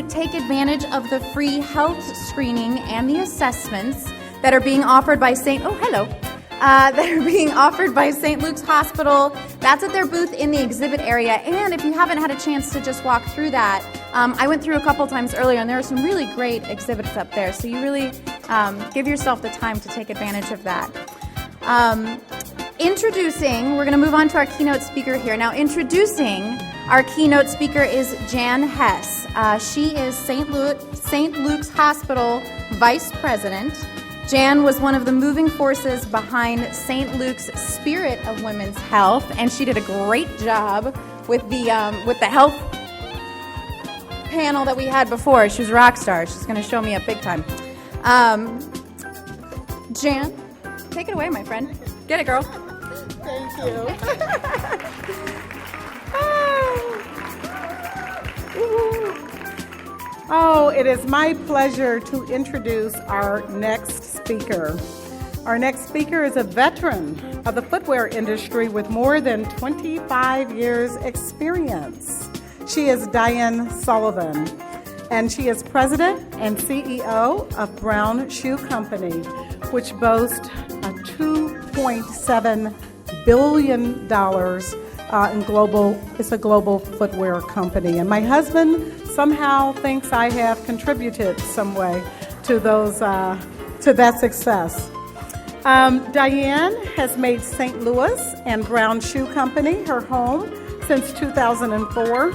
to take advantage of the free health screening and the assessments that are being offered by that are being offered by St. Luke's Hospital. That's at their booth in the exhibit area. And if you haven't had a chance to just walk through that, I went through a couple times earlier, and there are some really great exhibits up there. So you really give yourself the time to take advantage of that. We're going to move on to our keynote speaker here. Now, introducing our keynote speaker is Jan Hess. She is St. Luke's Hospital Vice President. Jan was one of the moving forces behind St. Luke's Spirit of Women's Health, and she did a great job with the health panel that we had before. She was a rock star. She's going to show me up big time. Jan, take it away, my friend. Get it, girl. Thank you. Oh, it is my pleasure to introduce our next speaker. Our next speaker is a veteran of the footwear industry with more than 25 years' experience. She is Diane Sullivan, and she is president and CEO of Brown Shoe Company, which boasts a $2.7 billion it's a global footwear company. And my husband somehow thinks I have contributed some way to that success. Diane has made St. Louis and Brown Shoe Company her home since 2004.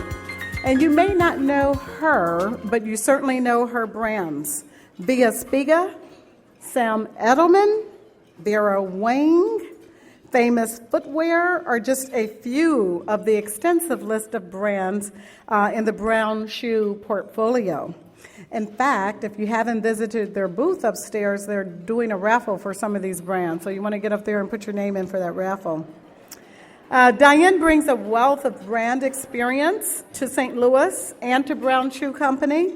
And you may not know her, but you certainly know her brands. Via Spiga, Sam Edelman, Vera Wang, Famous Footwear are just a few of the extensive list of brands in the Brown Shoe portfolio. In fact, if you haven't visited their booth upstairs, they're doing a raffle for some of these brands. So you want to get up there and put your name in for that raffle. Diane brings a wealth of brand experience to St. Louis and to Brown Shoe Company.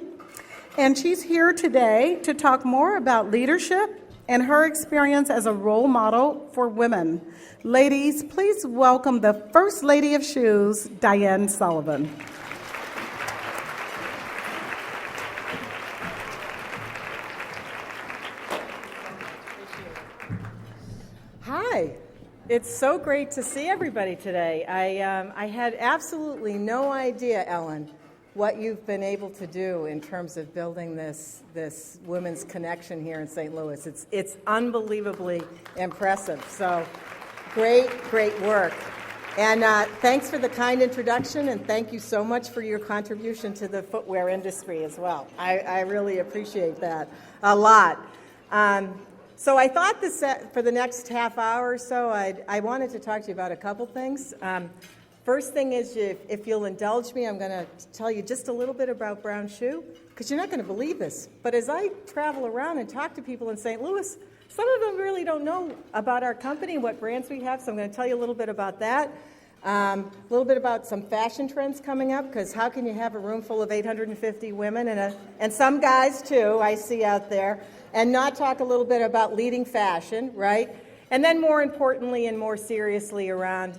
And she's here today to talk more about leadership and her experience as a role model for women. Ladies, please welcome the First Lady of Shoes, Diane Sullivan. Hi. It's so great to see everybody today. I had absolutely no idea, Ellen, what you've been able to do in terms of building this women's connection here in St. Louis. It's unbelievably impressive. So great work. And thanks for the kind introduction, and thank you so much for your contribution to the footwear industry as well. I really appreciate that a lot. So I thought for the next half hour or so, I wanted to talk to you about a couple things. First thing is, if you'll indulge me, I'm going to tell you just a little bit about Brown Shoe, because you're not going to believe this. But as I travel around and talk to people in St. Louis, some of them really don't know about our company and what brands we have, so I'm going to tell you a little bit about that. A little bit about some fashion trends coming up, because how can you have a room full of 850 women and some guys, too, I see out there, and not talk a little bit about leading fashion, right? And then more importantly and more seriously around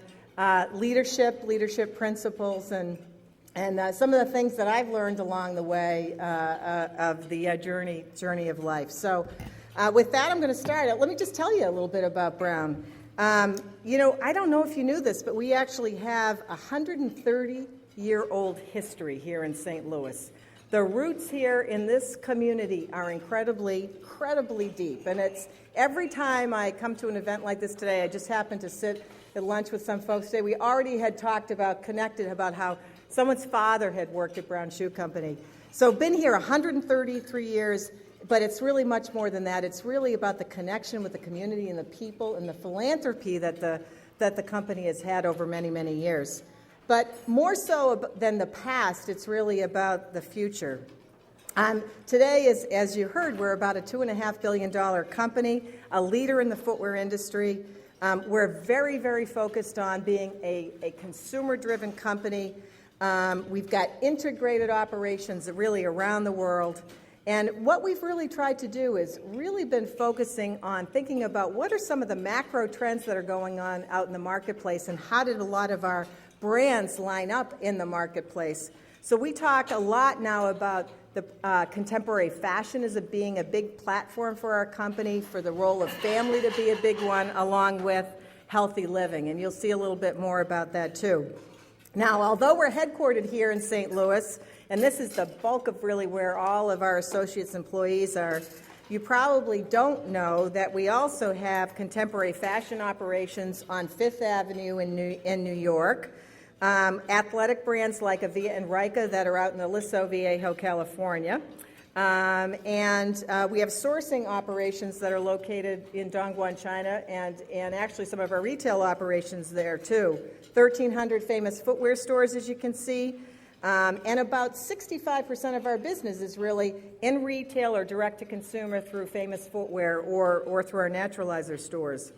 leadership principles, and some of the things that I've learned along the way of the journey of life. So with that, I'm going to start. Let me just tell you a little bit about Brown. I don't know if you knew this, but we actually have a 130-year-old history here in St. Louis. The roots here in this community are incredibly deep. And it's every time I come to an event like this today, I just happen to sit at lunch with some folks today. We already had connected about how someone's father had worked at Brown Shoe Company. So been here 133 years, but it's really much more than that. It's really about the connection with the community and the people and the philanthropy that the company has had over many, many years. But more so than the past, it's really about the future. Today, as you heard, we're about a $2.5 billion company, a leader in the footwear industry. We're very, very focused on being a consumer-driven company. We've got integrated operations really around the world. And what we've really tried to do is really been focusing on thinking about what are some of the macro trends that are going on out in the marketplace, and how did a lot of our brands line up in the marketplace. So we talk a lot now about the contemporary fashion as being a big platform for our company, for the role of family to be a big one, along with healthy living. And you'll see a little bit more about that too. Now, although we're headquartered here in St. Louis, and this is the bulk of really where all of our associates' employees are, you probably don't know that we also have contemporary fashion operations on Fifth Avenue in New York, athletic brands like Avia and Rika that are out in Aliso Viejo, California, and we have sourcing operations that are located in Dongguan, China, and actually some of our retail operations there too. 1,300 famous footwear stores, as you can see. And about 65% of our business is really in retail or direct-to-consumer through Famous Footwear or through our naturalizer stores.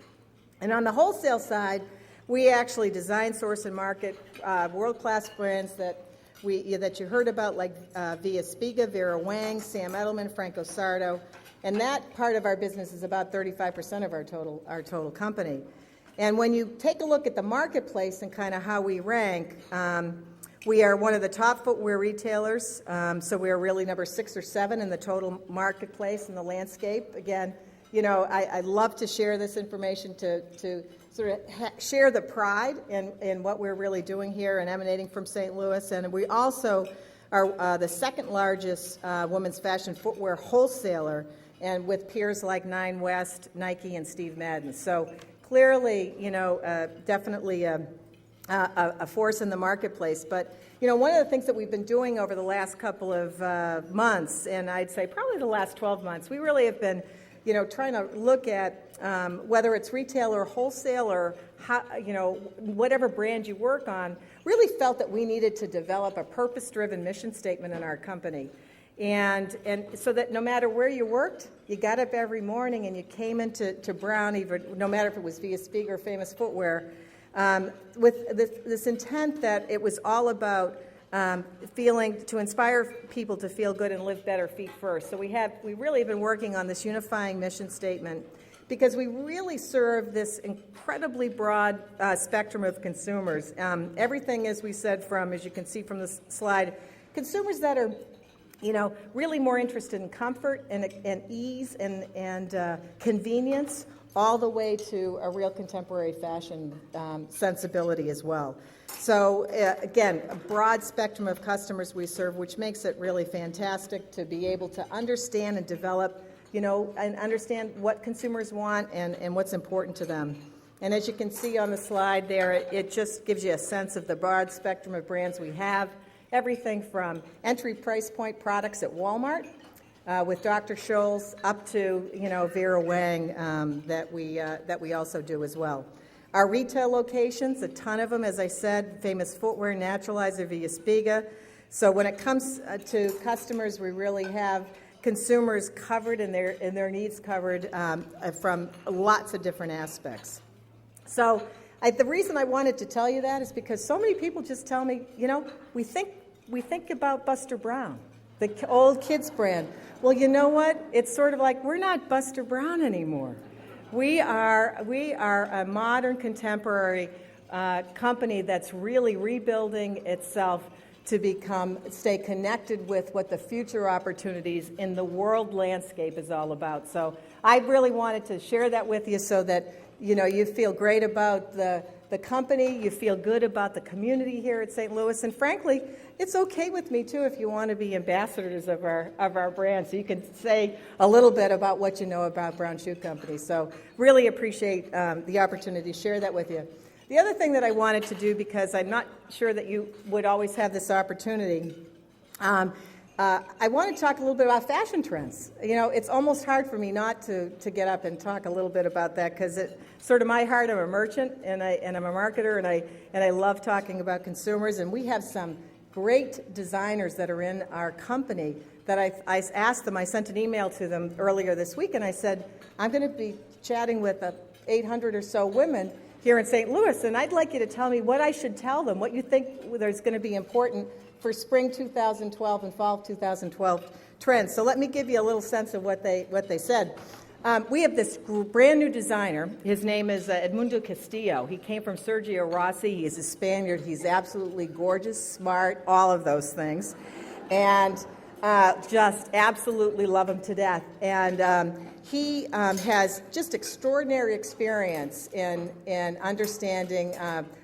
And on the wholesale side, we actually design, source, and market world-class brands that you heard about, like Via Spiga, Vera Wang, Sam Edelman, Franco Sardo. And that part of our business is about 35% of our total company. And when you take a look at the marketplace and kind of how we rank, we are one of the top footwear retailers, so we are really number 6 or 7 in the total marketplace and the landscape. Again, I love to share this information to sort of share the pride in what we're really doing here and emanating from St. Louis. And we also are the second largest women's fashion footwear wholesaler, and with peers like Nine West, Nike, and Steve Madden. So clearly, definitely a force in the marketplace. But, one of the things that we've been doing over the last couple of months, and I'd say probably the last 12 months, we really have been, trying to look at whether it's retail or wholesale or, whatever brand you work on, really felt that we needed to develop a purpose-driven mission statement in our company. And so that no matter where you worked, you got up every morning and you came into Brown, even no matter if it was Via Spiga or Famous Footwear, with this intent that it was all about to inspire people to feel good and live better feet first. So we really have been working on this unifying mission statement because we really serve this incredibly broad spectrum of consumers. Everything, as we said, as you can see from the slide, consumers that are really more interested in comfort and ease and convenience, all the way to a real contemporary fashion sensibility as well. So again, a broad spectrum of customers we serve, which makes it really fantastic to be able to understand and develop, and understand what consumers want and what's important to them. And as you can see on the slide there, it just gives you a sense of the broad spectrum of brands we have. Everything from entry price point products at Walmart with Dr. Scholl's up to Vera Wang that we also do as well. Our retail locations, a ton of them, as I said, Famous Footwear, Naturalizer, Via Spiga. So when it comes to customers, we really have consumers covered and their needs covered from lots of different aspects. So the reason I wanted to tell you that is because so many people just tell me, we think about Buster Brown, the old kids brand. Well, you know what? It's sort of like we're not Buster Brown anymore. We are a modern, contemporary company that's really rebuilding itself to stay connected with what the future opportunities in the world landscape is all about. So I really wanted to share that with you so that you feel great about the company, you feel good about the community here at St. Louis, and frankly, it's okay with me too if you want to be ambassadors of our brand, so you can say a little bit about what you know about Brown Shoe Company. So really appreciate the opportunity to share that with you. The other thing that I wanted to do, because I'm not sure that you would always have this opportunity, I want to talk a little bit about fashion trends. It's almost hard for me not to get up and talk a little bit about that because it's sort of my heart. I'm a merchant and I'm a marketer and I love talking about consumers. And we have some great designers that are in our company that I asked them. I sent an email to them earlier this week and I said, I'm going to be chatting with 800 or so women here in St. Louis, and I'd like you to tell me what I should tell them, what you think is going to be important for spring 2012 and fall 2012 trends. So let me give you a little sense of what they said. We have this brand new designer. His name is Edmundo Castillo. He came from Sergio Rossi. He's a Spaniard. He's absolutely gorgeous, smart, all of those things. And just absolutely love him to death. And he has just extraordinary experience in understanding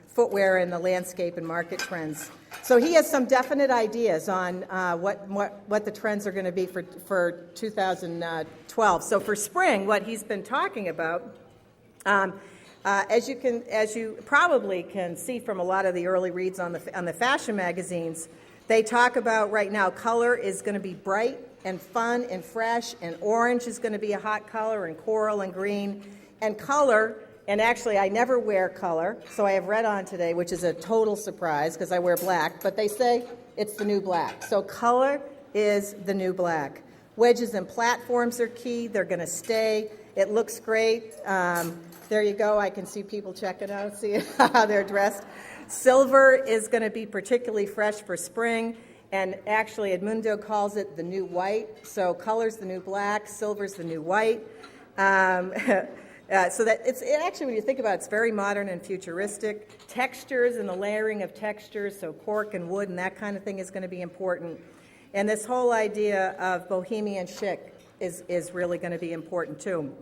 footwear and the landscape and market trends. So he has some definite ideas on what the trends are going to be for 2012. So for spring, what he's been talking about, as you probably can see from a lot of the early reads on the fashion magazines, they talk about right now color is going to be bright and fun and fresh, and orange is going to be a hot color, and coral and green, and color. And actually, I never wear color, so I have red on today, which is a total surprise because I wear black, but they say it's the new black. So color is the new black. Wedges and platforms are key. They're going to stay. It looks great. There you go. I can see people checking out, see how they're dressed. Silver is going to be particularly fresh for spring, and actually Edmundo calls it the new white. So color's the new black, silver's the new white. So that it's actually, when you think about it, it's very modern and futuristic. Textures and the layering of textures, so cork and wood and that kind of thing is going to be important. And this whole idea of bohemian chic is really going to be important too.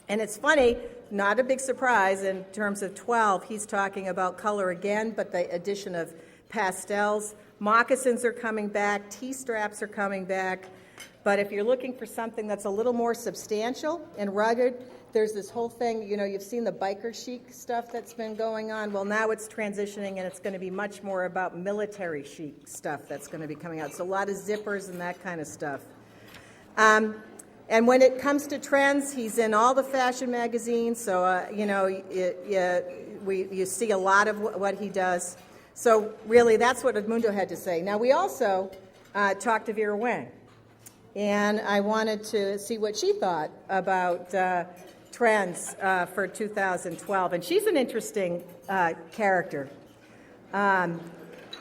And it's funny, not a big surprise in terms of 12, he's talking about color again, but the addition of pastels. Moccasins are coming back, T-straps are coming back. But if you're looking for something that's a little more substantial and rugged, there's this whole thing, you've seen the biker chic stuff that's been going on. Well, now it's transitioning, and it's going to be much more about military chic stuff that's going to be coming out. So a lot of zippers and that kind of stuff. And when it comes to trends, he's in all the fashion magazines. So, you see a lot of what he does. So really, that's what Edmundo had to say. Now, we also talked to Vera Wang. And I wanted to see what she thought about trends for 2012. And she's an interesting character.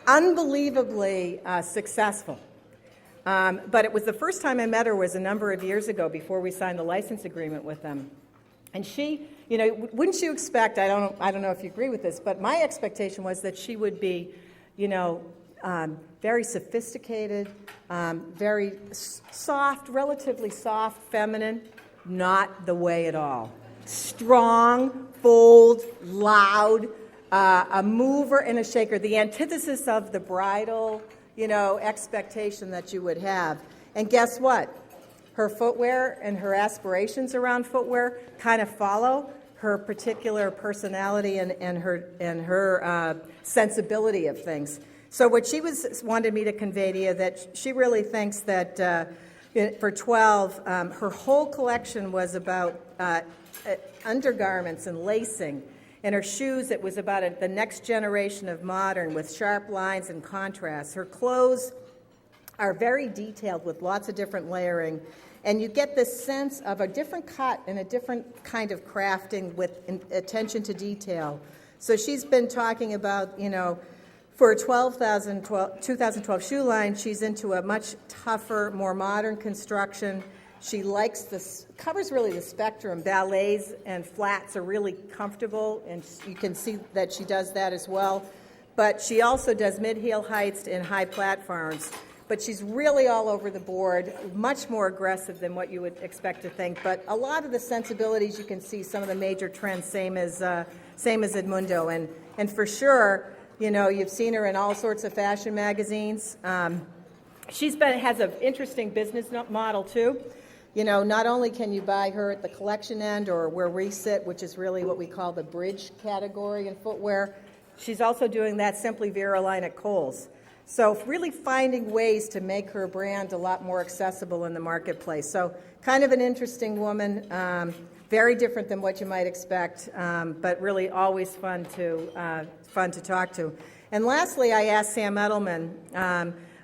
Unbelievably successful. But it was the first time I met her was a number of years ago before we signed the license agreement with them. And she, wouldn't you expect, I don't know if you agree with this, but my expectation was that she would be, very sophisticated, very soft, relatively soft, feminine. Not the way at all. Strong, bold, loud, a mover and a shaker. The antithesis of the bridal, expectation that you would have. And guess what? Her footwear and her aspirations around footwear kind of follow her particular personality and her sensibility of things. So what she wanted me to convey to you, that she really thinks that for 12, her whole collection was about undergarments and lacing. And her shoes, it was about the next generation of modern with sharp lines and contrasts. Her clothes are very detailed with lots of different layering. And you get this sense of a different cut and a different kind of crafting with attention to detail. So she's been talking about, for a 2012 shoe line, she's into a much tougher, more modern construction. She likes covers really the spectrum. Ballets and flats are really comfortable, and you can see that she does that as well. But she also does mid-heel heights and high platforms. But she's really all over the board, much more aggressive than what you would expect to think. But a lot of the sensibilities, you can see some of the major trends, same as Edmundo. And for sure, you've seen her in all sorts of fashion magazines. Has an interesting business model too. Not only can you buy her at the collection end or where we sit, which is really what we call the bridge category in footwear, she's also doing that Simply Vera line at Kohl's. So really finding ways to make her brand a lot more accessible in the marketplace. So kind of an interesting woman, very different than what you might expect, but really always fun to talk to. And lastly, I asked Sam Edelman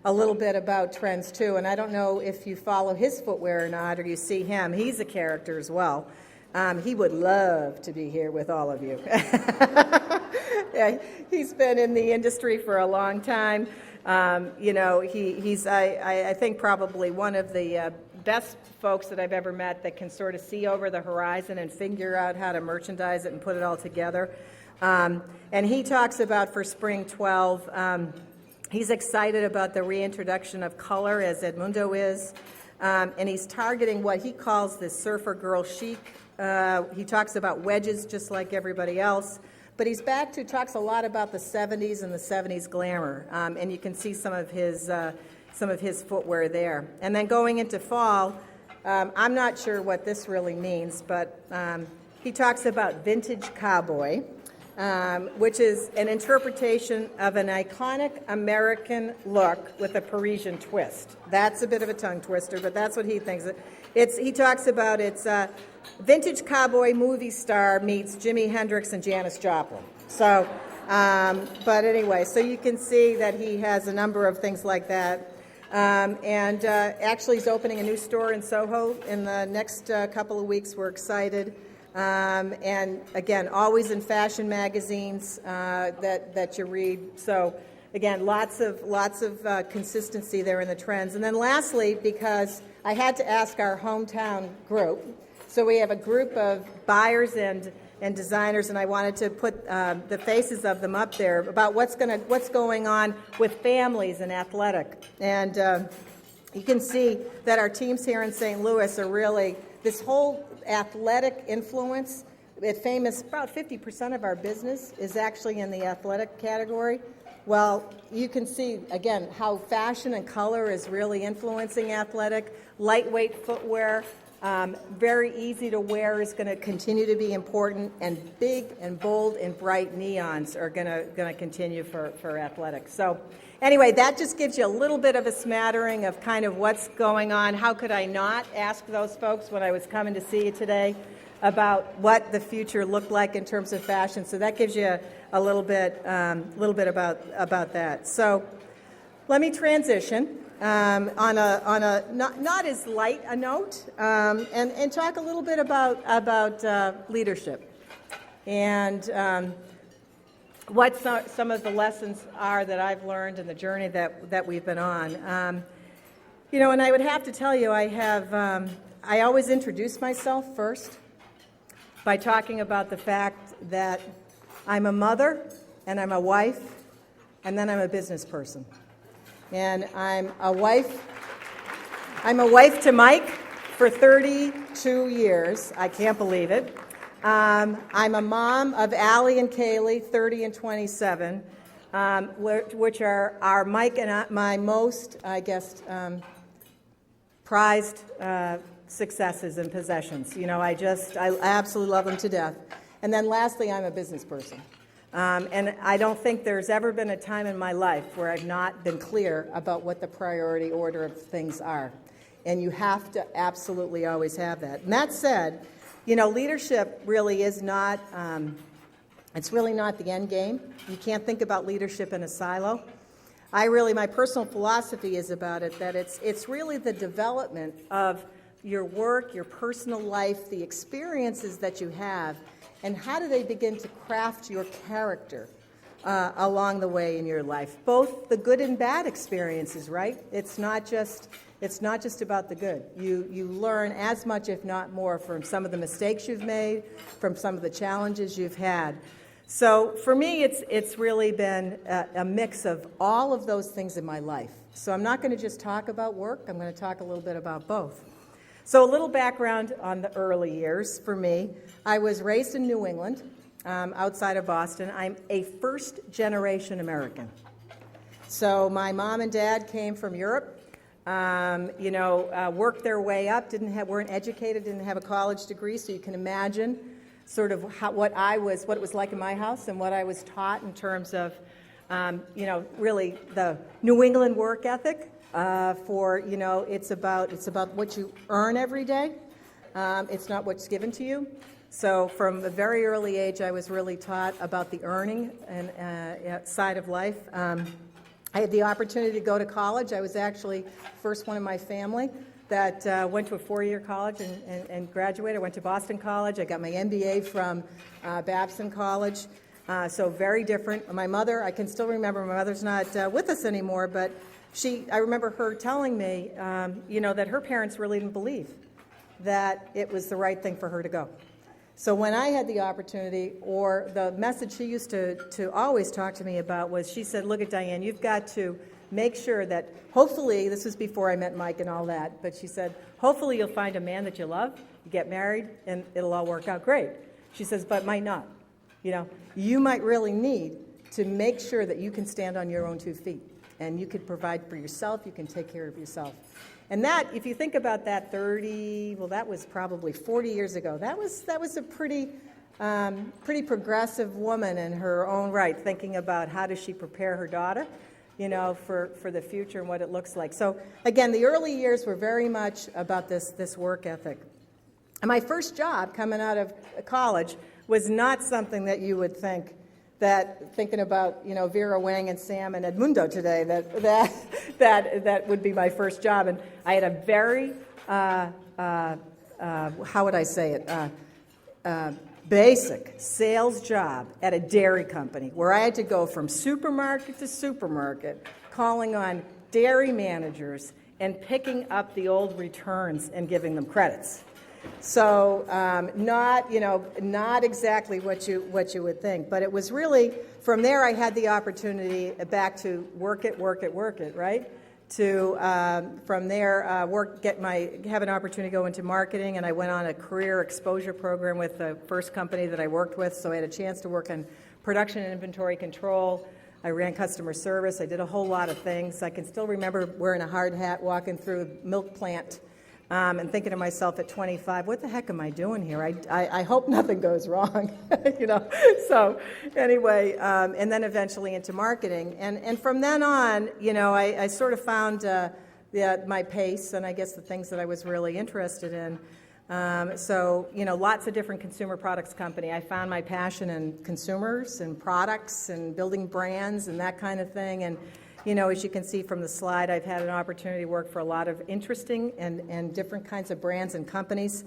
a little bit about trends too, and I don't know if you follow his footwear or not, or you see him. He's a character as well. He would love to be here with all of you. Yeah, he's been in the industry for a long time. He's I think probably one of the best folks that I've ever met that can sort of see over the horizon and figure out how to merchandise it and put it all together. And he talks about for Spring 12, he's excited about the reintroduction of color, as Edmundo is, and he's targeting what he calls the surfer girl chic. He talks about wedges just like everybody else. But he's talks a lot about the 70s and the 70s glamour, and you can see some of his footwear there. And then going into fall, I'm not sure what this really means, but he talks about vintage cowboy, which is an interpretation of an iconic American look with a Parisian twist. That's a bit of a tongue twister, but that's what he thinks. He talks about it's vintage cowboy movie star meets Jimi Hendrix and Janis Joplin. So, but anyway, so you can see that he has a number of things like that. And actually, he's opening a new store in Soho in the next couple of weeks. We're excited. And again, always in fashion magazines that you read. So again, lots of consistency there in the trends. And then lastly, because I had to ask our hometown group, so we have a group of buyers and designers, and I wanted to put the faces of them up there about what's going on with families and athletic. And you can see that our teams here in St. Louis are really this whole athletic influence. At Famous, about 50% of our business is actually in the athletic category. Well, you can see, again, how fashion and color is really influencing athletic. Lightweight footwear, very easy to wear is going to continue to be important, and big and bold and bright neons are going to continue for athletics. So anyway, that just gives you a little bit of a smattering of kind of what's going on. How could I not ask those folks when I was coming to see you today about what the future looked like in terms of fashion? So that gives you a little bit about that. So let me transition on a not as light a note, and talk a little bit about leadership and what some of the lessons are that I've learned in the journey that we've been on. And I would have to tell you, I always introduce myself first by talking about the fact that I'm a mother, and I'm a wife, and then I'm a business person. And I'm a wife to Mike for 32 years. I can't believe it. I'm a mom of Allie and Kaylee, 30 and 27, which are Mike and my most, I guess, prized successes and possessions. I absolutely love them to death. And then lastly, I'm a business person. And I don't think there's ever been a time in my life where I've not been clear about what the priority order of things are. And you have to absolutely always have that. And that said, leadership really is not, it's really not the end game. You can't think about leadership in a silo. My personal philosophy is about it, that it's really the development of your work, your personal life, the experiences that you have, and how do they begin to craft your character along the way in your life? Both the good and bad experiences, right? It's not just about the good. You learn as much, if not more, from some of the mistakes you've made, from some of the challenges you've had. So for me, it's really been a mix of all of those things in my life. So I'm not going to just talk about work. I'm going to talk a little bit about both. So a little background on the early years for me. I was raised in New England, outside of Boston. I'm a first-generation American. So my mom and dad came from Europe, worked their way up, weren't educated, didn't have a college degree, so you can imagine sort of what it was like in my house and what I was taught in terms of, really the New England work ethic. It's about what you earn every day. It's not what's given to you. So from a very early age, I was really taught about the earning and side of life. I had the opportunity to go to college. I was actually first one in my family that went to a four-year college and graduated. I went to Boston College. I got my MBA from Babson College. So very different. My mother, I can still remember, my mother's not with us anymore, but I remember her telling me, that her parents really didn't believe that it was the right thing for her to go. So when I had the opportunity, or the message she used to always talk to me about was, she said, look at Diane, you've got to make sure that, hopefully, this was before I met Mike and all that, but she said, hopefully you'll find a man that you love, you get married, and it'll all work out great. She says, but might not. You might really need to make sure that you can stand on your own 2 feet, and you can provide for yourself, you can take care of yourself. And that, if you think about that that was probably 40 years ago, that was a pretty progressive woman in her own right, thinking about how does she prepare her daughter, for the future and what it looks like. So again, the early years were very much about this work ethic. And my first job coming out of college was not something that you would think, that thinking about Vera Wang and Sam and Edmundo today, that would be my first job. And I had a very how would I say it, basic sales job at a dairy company, where I had to go from supermarket to supermarket, calling on dairy managers and picking up the old returns and giving them credits. So not exactly what you would think, but it was really, from there I had the opportunity back to work it, right? To from there have an opportunity to go into marketing, and I went on a career exposure program with the first company that I worked with. So I had a chance to work on production and inventory control. I ran customer service. I did a whole lot of things. I can still remember wearing a hard hat, walking through a milk plant. And thinking to myself at 25, what the heck am I doing here? I hope nothing goes wrong, So anyway, and then eventually into marketing. And from then on, I sort of found my pace and I guess the things that I was really interested in. So lots of different consumer products company. I found my passion in consumers and products and building brands and that kind of thing. And as you can see from the slide, I've had an opportunity to work for a lot of interesting and different kinds of brands and companies.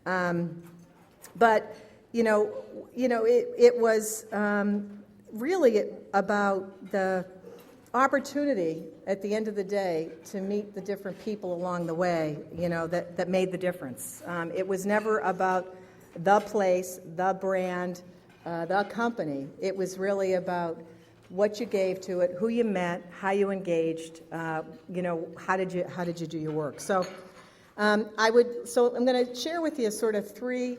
But it was really about the opportunity at the end of the day to meet the different people along the way, that made the difference. It was never about the place, the brand, the company. It was really about what you gave to it, who you met, how you engaged, how did you do your work. So I'm going to share with you sort of 3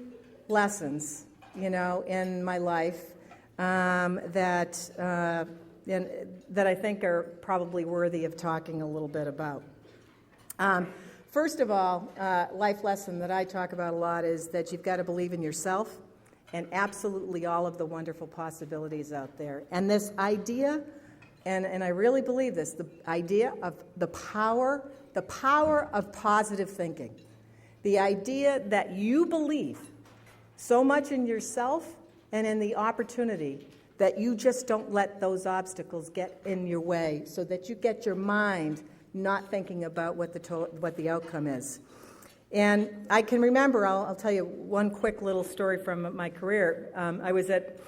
lessons, in my life that I think are probably worthy of talking a little bit about. First of all, life lesson that I talk about a lot is that you've got to believe in yourself and absolutely all of the wonderful possibilities out there. And this idea, and I really believe this, the idea of the power of positive thinking. The idea that you believe so much in yourself and in the opportunity that you just don't let those obstacles get in your way, so that you get your mind not thinking about what the outcome is. And I can remember, I'll tell you one quick little story from my career. I was at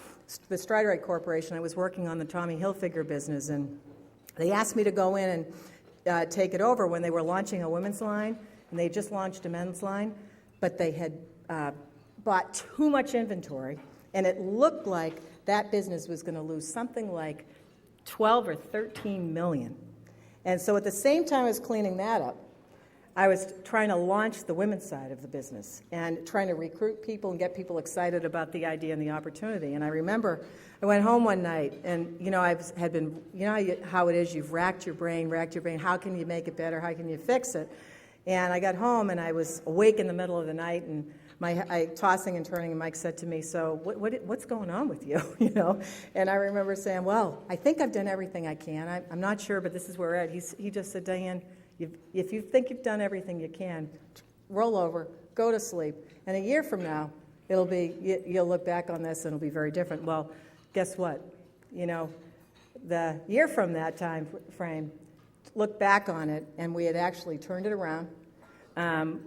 the Striderite Corporation. I was working on the Tommy Hilfiger business, and they asked me to go in and take it over when they were launching a women's line, and they just launched a men's line, but they had bought too much inventory, and it looked like that business was going to lose something like 12 or 13 million. And so at the same time I was cleaning that up, I was trying to launch the women's side of the business and trying to recruit people and get people excited about the idea and the opportunity. And I remember I went home one night, and I had been, how it is, you've racked your brain, how can you make it better, how can you fix it? And I got home and I was awake in the middle of the night, and I tossing and turning, and Mike said to me, so what's going on with you? And I remember saying, well, I think I've done everything I can. I'm not sure, but this is where we're at. He just said, Diane, if you think you've done everything you can, roll over, go to sleep, and a year from now, you'll look back on this and it'll be very different. Well, guess what? The year from that time frame, look back on it, and we had actually turned it around.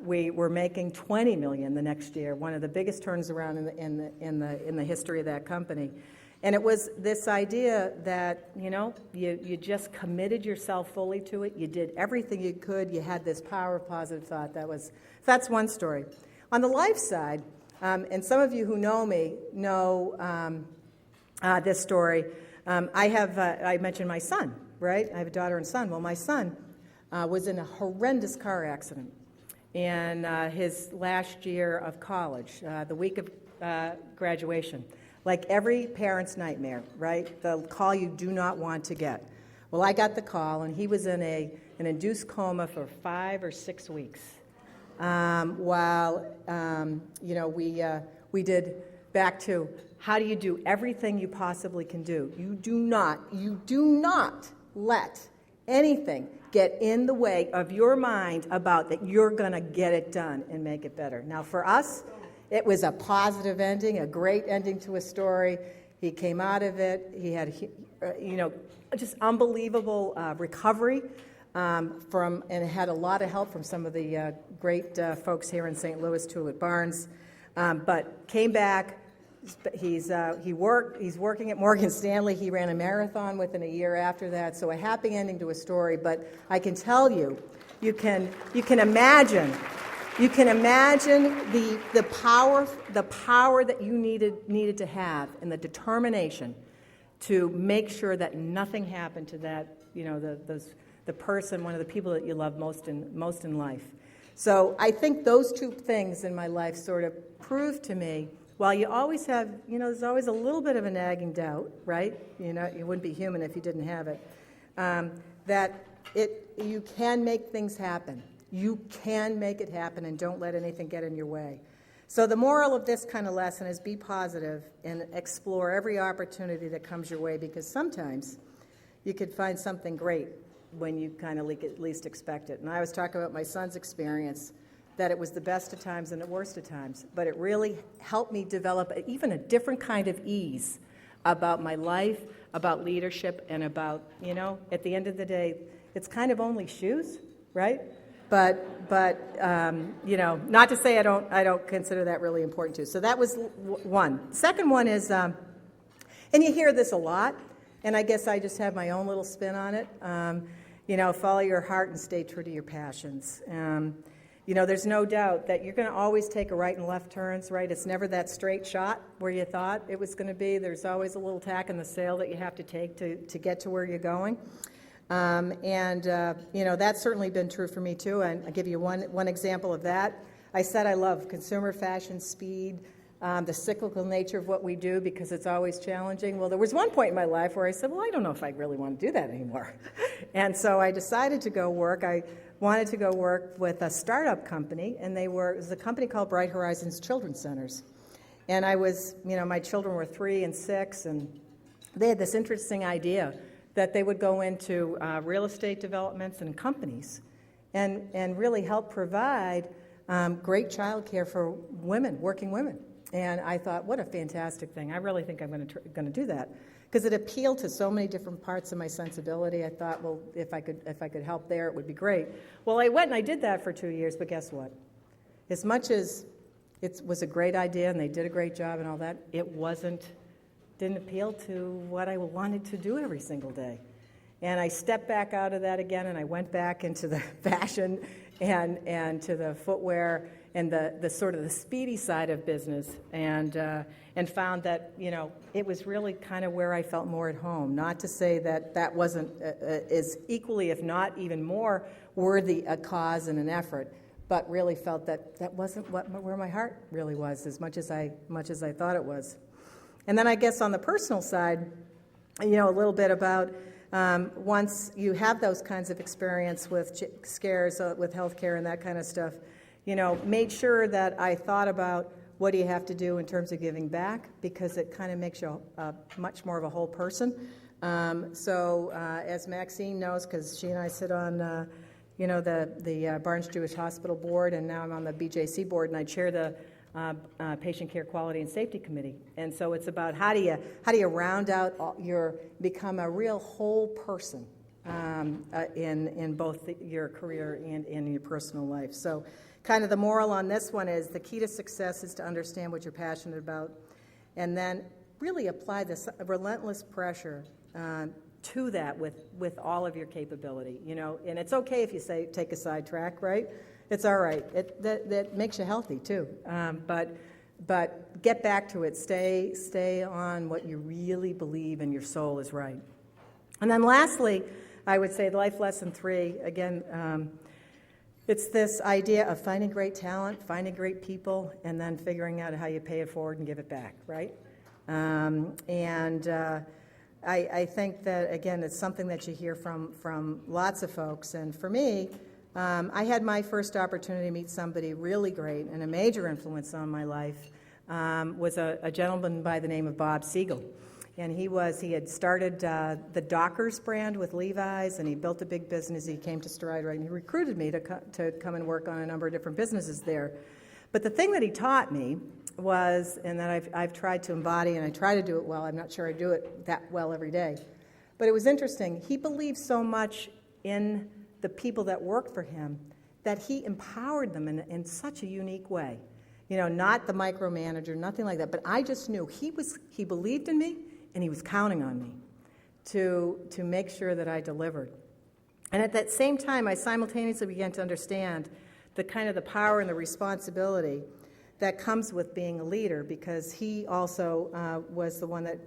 We were making $20 million the next year, one of the biggest turns around in the history of that company. And it was this idea that, you just committed yourself fully to it. You did everything you could. You had this power of positive thought. That's one story. On the life side, and some of you who know me know this story. I mentioned my son, right? I have a daughter and son. Well, my son was in a horrendous car accident in his last year of college, the week of graduation. Like every parent's nightmare, right? The call you do not want to get. Well, I got the call, and he was in an induced coma for 5 or 6 weeks. While we did back to how do you do everything you possibly can do. You do not let anything get in the way of your mind about that you're going to get it done and make it better. Now, for us, it was a positive ending, a great ending to a story. He came out of it. He had, just unbelievable recovery and had a lot of help from some of the great folks here in St. Louis, too, at Barnes. But came back. He's working at Morgan Stanley. He ran a marathon within a year after that. So a happy ending to a story. But I can tell you, you can imagine. You can imagine the power that you needed to have and the determination to make sure that nothing happened to that, the person, one of the people that you love most in life. So I think those two things in my life sort of proved to me, while you always have, there's always a little bit of a nagging doubt, right? You wouldn't be human if you didn't have it. That you can make things happen. You can make it happen, and don't let anything get in your way. So the moral of this kind of lesson is be positive and explore every opportunity that comes your way, because sometimes you could find something great when you kind of at least expect it. And I was talking about my son's experience, that it was the best of times and the worst of times, but it really helped me develop even a different kind of ease about my life, about leadership, and about, at the end of the day, it's kind of only shoes, right? But not to say I don't consider that really important too. So that was one. Second one is, and you hear this a lot, and I guess I just have my own little spin on it. Follow your heart and stay true to your passions. There's no doubt that you're going to always take a right and left turns, right? It's never that straight shot where you thought it was going to be. There's always a little tack in the sail that you have to take to get to where you're going. That's certainly been true for me too. And I'll give you one example of that. I said I love consumer fashion, speed, the cyclical nature of what we do because it's always challenging. Well, there was one point in my life where I said, well, I don't know if I really want to do that anymore. And so I decided to go work. I wanted to go work with a startup company, and it was a company called Bright Horizons Children's Centers. And I was, my children were 3 and 6, and they had this interesting idea that they would go into real estate developments and companies and really help provide great child care for women, working women. And I thought, what a fantastic thing. I really think I'm going to do that. Because it appealed to so many different parts of my sensibility. I thought, well, if I could help there, it would be great. Well, I went and I did that for 2 years, but guess what? As much as it was a great idea and they did a great job and all that, it didn't appeal to what I wanted to do every single day. And I stepped back out of that again, and I went back into the fashion and to the footwear and the sort of the speedy side of business, and found that it was really kind of where I felt more at home. Not to say that wasn't as equally, if not even more, worthy a cause and an effort, but really felt that wasn't where my heart really was, as much as I thought it was. And then I guess on the personal side, a little bit about once you have those kinds of experience with scares with healthcare and that kind of stuff, made sure that I thought about what do you have to do in terms of giving back, because it kind of makes you much more of a whole person. So as Maxine knows, because she and I sit on the Barnes Jewish Hospital board, and now I'm on the BJC board, and I chair the Patient Care Quality and Safety Committee. And so it's about how do you round out become a real whole person in both your career and in your personal life. So kind of the moral on this one is the key to success is to understand what you're passionate about, and then really apply this relentless pressure to that with all of your capability, and it's okay if you take a sidetrack, right? It's all right. That makes you healthy too. But get back to it. Stay on what you really believe and your soul is right. And then lastly, I would say life lesson 3, again, it's this idea of finding great talent, finding great people, and then figuring out how you pay it forward and give it back, right? I think that, again, it's something that you hear from lots of folks. And for me, I had my first opportunity to meet somebody really great and a major influence on my life was a gentleman by the name of Bob Siegel. And he had started the Dockers brand with Levi's, and he built a big business. He came to Stride, right, and he recruited me to come and work on a number of different businesses there. But the thing that he taught me was, and that I've tried to embody, and I try to do it well. I'm not sure I do it that well every day. But it was interesting. He believed so much in the people that worked for him that he empowered them in such a unique way. Not the micromanager, nothing like that. But I just knew he believed in me, and he was counting on me to make sure that I delivered. And at that same time, I simultaneously began to understand the kind of the power and the responsibility that comes with being a leader, because he also was the one that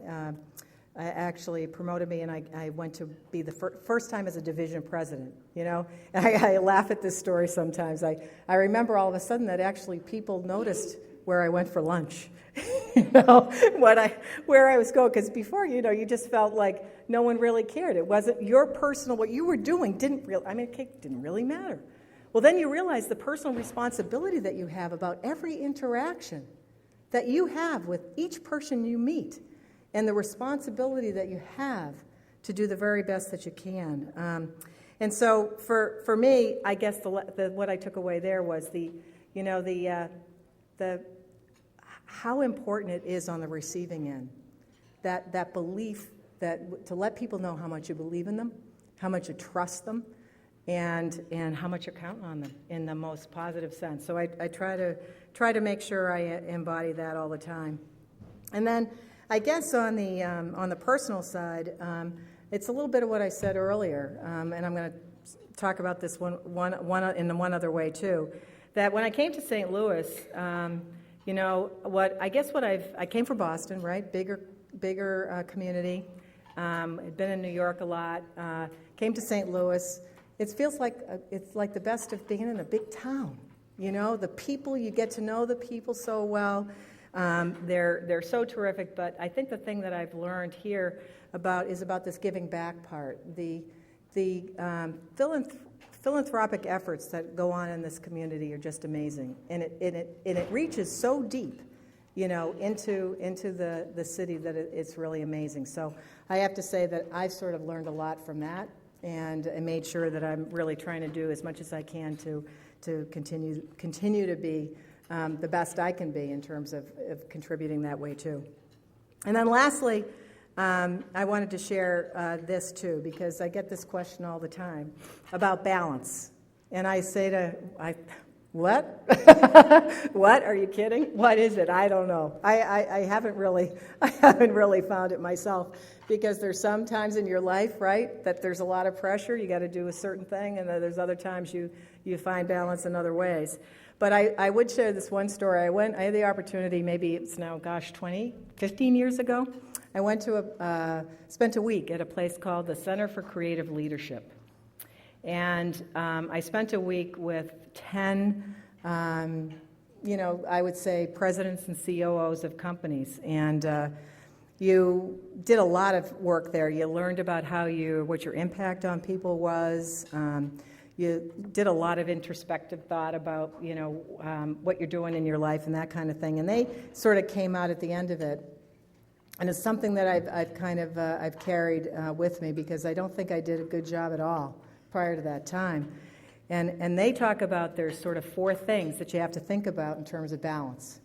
actually promoted me, and I went to be the first time as a division president, And I laugh at this story sometimes. I remember all of a sudden that actually people noticed where I went for lunch, where I was going, because before, you just felt like no one really cared. It wasn't your personal, what you were doing didn't really matter. Well, then you realize the personal responsibility that you have about every interaction that you have with each person you meet, and the responsibility that you have to do the very best that you can. And so for me, I guess what I took away there was the how important it is on the receiving end, that belief, that to let people know how much you believe in them, how much you trust them, and how much you're counting on them in the most positive sense. So I try to make sure I embody that all the time. And then I guess on the personal side, it's a little bit of what I said earlier, and I'm going to talk about this one in one other way too. That when I came to St. Louis, I came from Boston, right? Bigger community. I'd been in New York a lot. Came to St. Louis. It feels like it's like the best of being in a big town. The people, you get to know the people so well. They're so terrific. But I think the thing that I've learned here is about this giving back part. The philanthropic efforts that go on in this community are just amazing, and it reaches so deep, into the city that it's really amazing. So I have to say that I've sort of learned a lot from that, and I made sure that I'm really trying to do as much as I can to continue to be the best I can be in terms of contributing that way too. And then lastly, I wanted to share this too, because I get this question all the time about balance. And I say what? What? Are you kidding? What is it? I don't know. I haven't really found it myself, because there's some times in your life, right, that there's a lot of pressure. You got to do a certain thing, and then there's other times you find balance in other ways. But I would share this one story. I had the opportunity, maybe it's now, 15 years ago. I went to spent a week at a place called the Center for Creative Leadership. And I spent a week with 10, I would say presidents and COOs of companies. And you did a lot of work there. You learned about what your impact on people was. You did a lot of introspective thought about, what you're doing in your life and that kind of thing. And they sort of came out at the end of it. And it's something that I've carried with me, because I don't think I did a good job at all prior to that time. And they talk about there's sort of 4 things that you have to think about in terms of balance.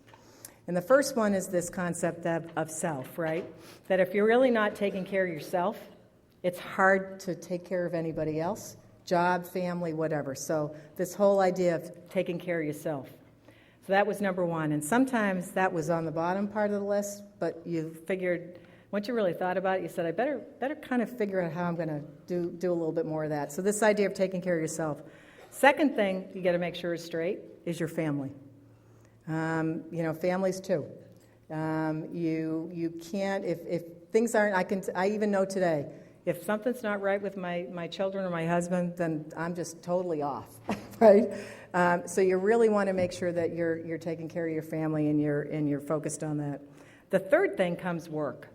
And the first one is this concept of self, right? That if you're really not taking care of yourself, it's hard to take care of anybody else, job, family, whatever. So this whole idea of taking care of yourself. So that was number one. And sometimes that was on the bottom part of the list, but you figured, once you really thought about it, you said, I better kind of figure out how I'm going to do a little bit more of that. So this idea of taking care of yourself. Second thing you got to make sure is straight is your family. Families too. You can't, if things aren't, I even know today, if something's not right with my children or my husband, then I'm just totally off, right? So you really want to make sure that you're taking care of your family and you're focused on that. The third thing comes work,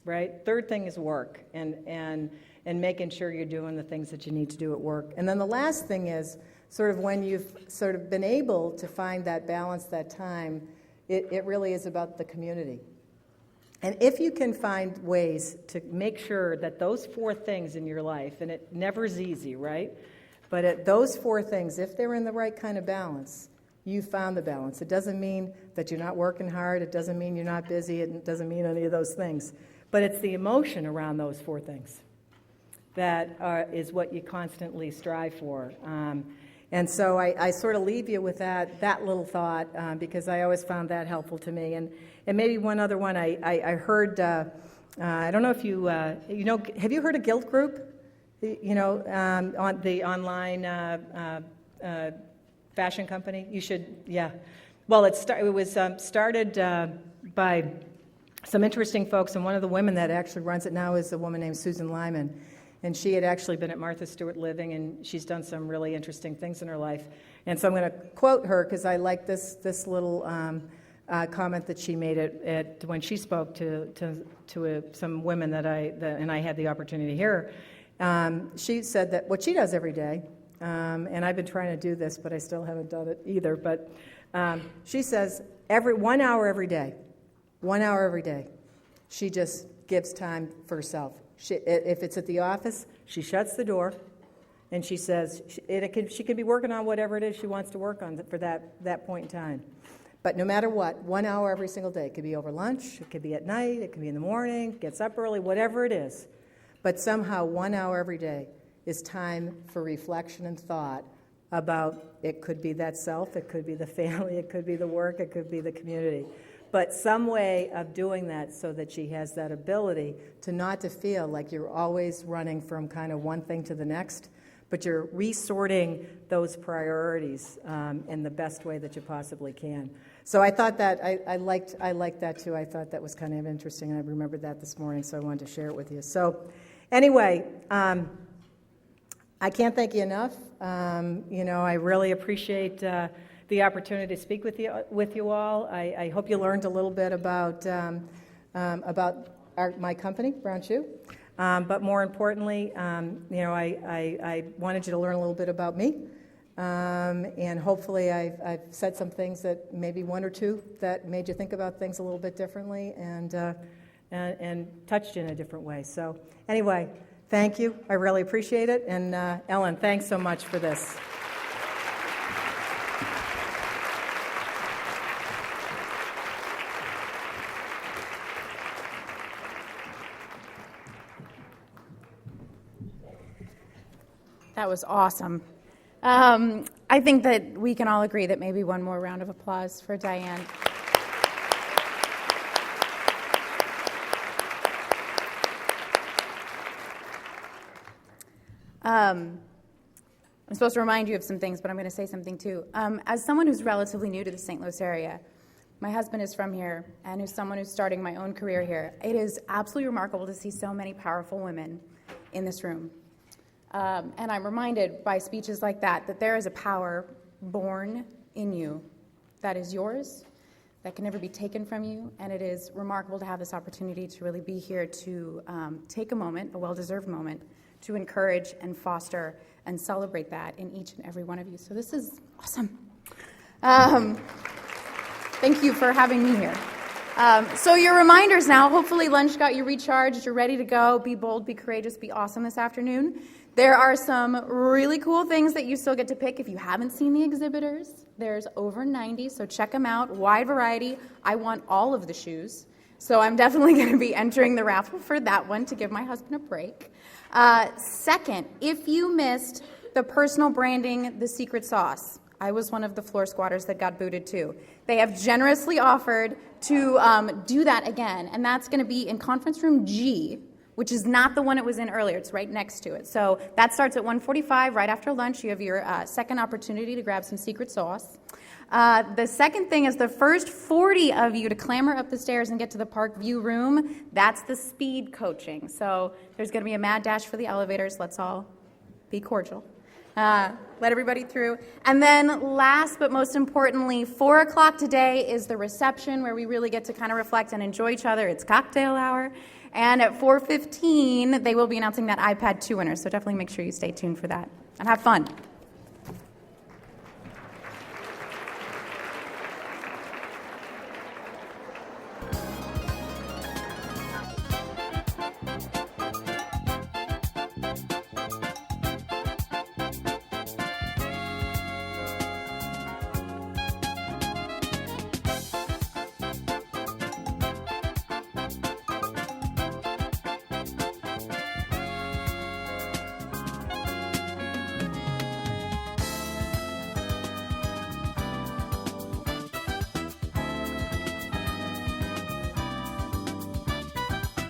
right? Third thing is work and making sure you're doing the things that you need to do at work. And then the last thing is sort of when you've sort of been able to find that balance, that time, it really is about the community. And if you can find ways to make sure that those four things in your life, and it never is easy, right? But those four things, if they're in the right kind of balance, you found the balance. It doesn't mean that you're not working hard. It doesn't mean you're not busy. It doesn't mean any of those things. But it's the emotion around those four things that is what you constantly strive for. And so I sort of leave you with that little thought because I always found that helpful to me. And maybe one other one I heard, I don't know if you have you heard of Guilt Group? On the online fashion company? You should, yeah. Well, it was started by some interesting folks, and one of the women that actually runs it now is a woman named Susan Lyman. And she had actually been at Martha Stewart Living, and she's done some really interesting things in her life. And so I'm going to quote her because I like this little comment that she made when she spoke to some women that I had the opportunity to hear. She said that what she does every day, and I've been trying to do this, but I still haven't done it either. But she says 1 hour every day, 1 hour every day, she just gives time for herself. If it's at the office, she shuts the door, and she says she could be working on whatever it is she wants to work on for that point in time. But no matter what, 1 hour every single day. It could be over lunch, it could be at night, it could be in the morning, gets up early, whatever it is. But somehow 1 hour every day is time for reflection and thought about, it could be that self, it could be the family, it could be the work, it could be the community. But some way of doing that so that she has that ability to not to feel like you're always running from kind of one thing to the next, but you're resorting those priorities in the best way that you possibly can. So I thought that, I liked that too. I thought that was kind of interesting, and I remembered that this morning, so I wanted to share it with you. So anyway, I can't thank you enough. I really appreciate the opportunity to speak with you all. I hope you learned a little bit about my company, Brown Shoe. But more importantly, I wanted you to learn a little bit about me. And hopefully I've said some things that maybe one or two that made you think about things a little bit differently and touched you in a different way. So anyway, thank you. I really appreciate it. And Ellen, thanks so much for this. That was awesome. I think that we can all agree that maybe one more round of applause for Diane. I'm supposed to remind you of some things, but I'm going to say something too. As someone who's relatively new to the St. Louis area, my husband is from here, and who's someone who's starting my own career here, it is absolutely remarkable to see so many powerful women in this room. And I'm reminded by speeches like that there is a power born in you that is yours, that can never be taken from you, and it is remarkable to have this opportunity to really be here to take a moment, a well-deserved moment, to encourage and foster and celebrate that in each and every one of you. So this is awesome. Thank you for having me here. So your reminders now, hopefully lunch got you recharged, you're ready to go, be bold, be courageous, be awesome this afternoon. There are some really cool things that you still get to pick if you haven't seen the exhibitors. There's over 90, so check them out, wide variety. I want all of the shoes, so I'm definitely going to be entering the raffle for that one to give my husband a break. Second, if you missed the personal branding, the secret sauce, I was one of the floor squatters that got booted too. They have generously offered to do that again, and that's going to be in conference room G, which is not the one it was in earlier. It's right next to it. So that starts at 1:45, right after lunch. You have your second opportunity to grab some secret sauce. The second thing is the first 40 of you to clamber up the stairs and get to the Park View room. That's the speed coaching. So there's going to be a mad dash for the elevators. Let's all be cordial. Let everybody through. And then last but most importantly, 4 o'clock today is the reception where we really get to kind of reflect and enjoy each other. It's cocktail hour. And at 4:15, they will be announcing that iPad 2 winner. So definitely make sure you stay tuned for that and have fun.